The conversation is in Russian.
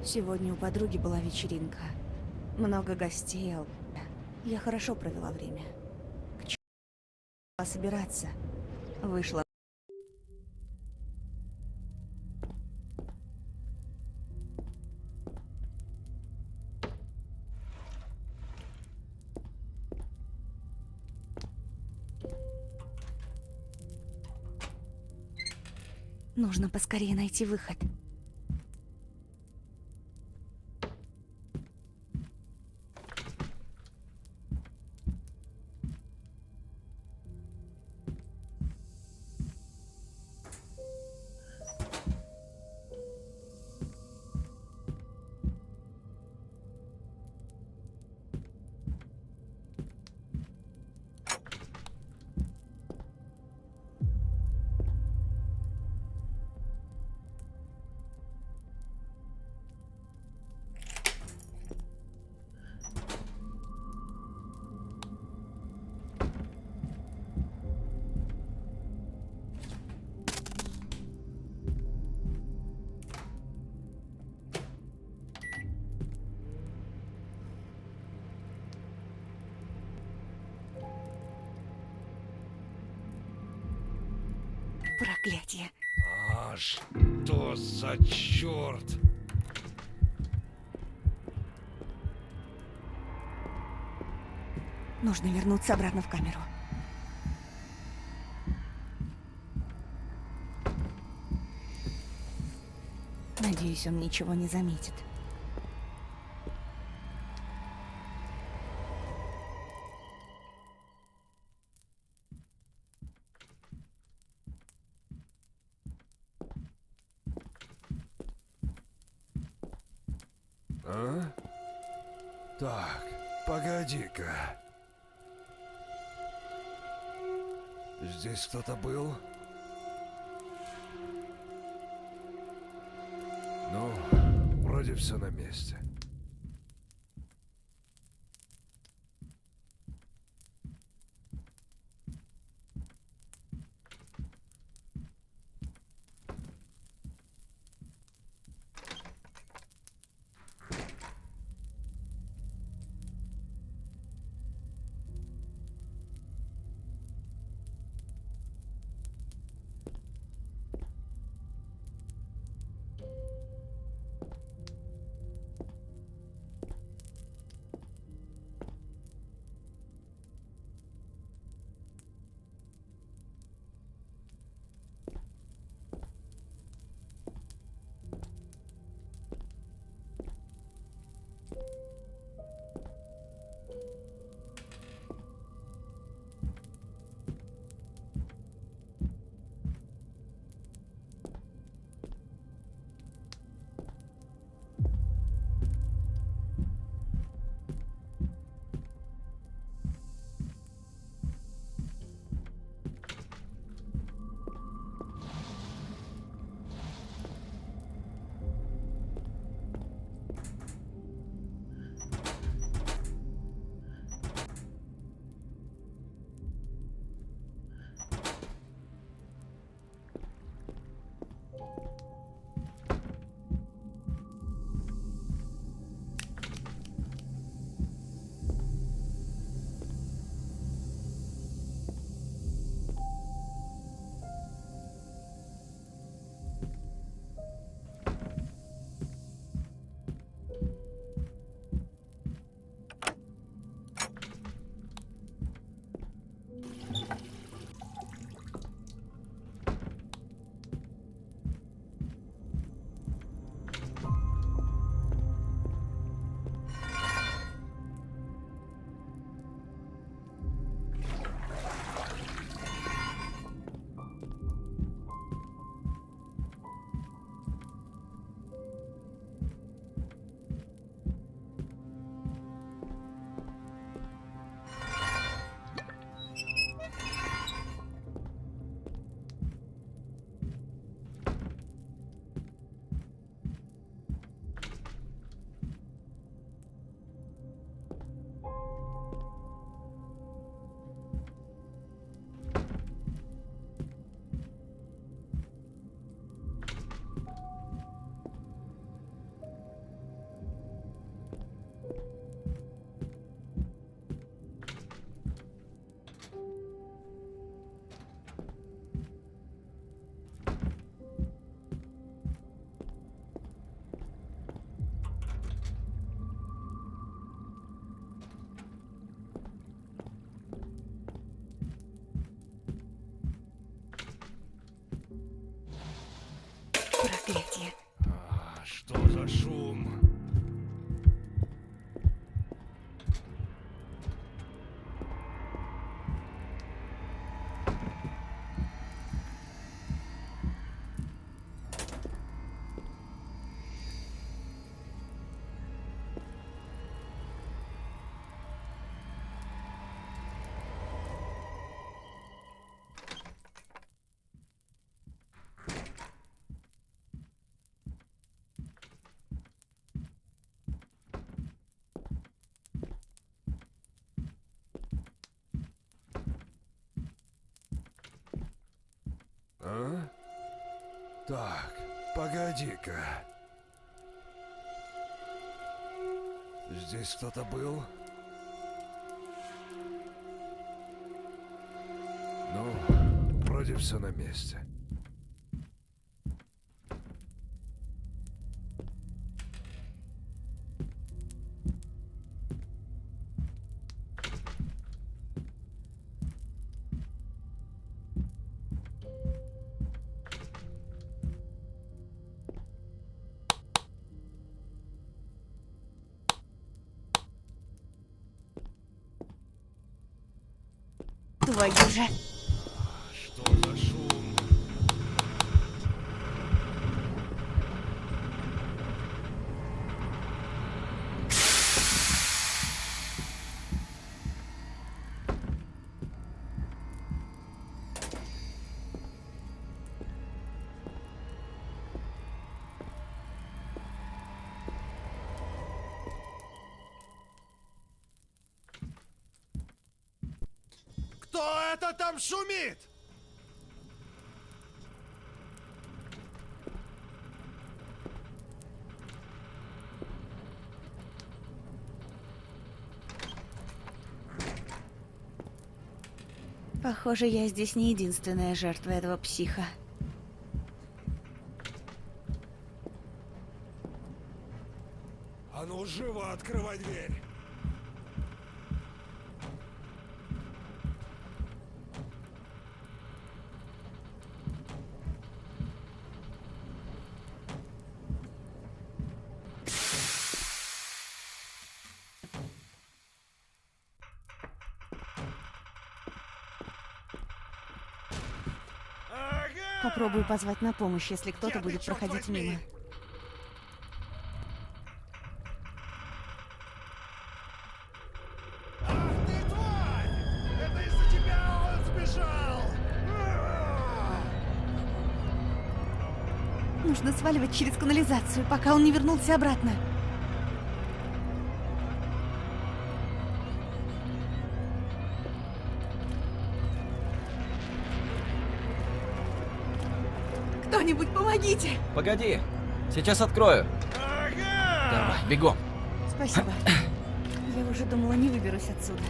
Сегодня у подруги была вечеринка. Много гостей. Я хорошо провела время. К чему собираться? Вышла. Нужно поскорее найти выход. Проклятие. А что за черт? Нужно вернуться обратно в камеру. Надеюсь, он ничего не заметит. А? Так, погоди-ка. Здесь кто-то был? Ну, вроде все на месте. А? Так, погоди-ка. Здесь кто-то был? Ну, вроде все на месте. Твою же. Что за шум? Кто это там шумит? Похоже, я здесь не единственная жертва этого психа. А ну, живо открывай дверь! Попробую позвать на помощь, если кто-то будет проходить мимо. Ах ты, тварь! Это из-за тебя он сбежал! Нужно сваливать через канализацию, пока он не вернулся обратно. Кто-нибудь помогите! Погоди, сейчас открою. Ага! Давай, бегом. Спасибо. Я уже думала, не выберусь отсюда.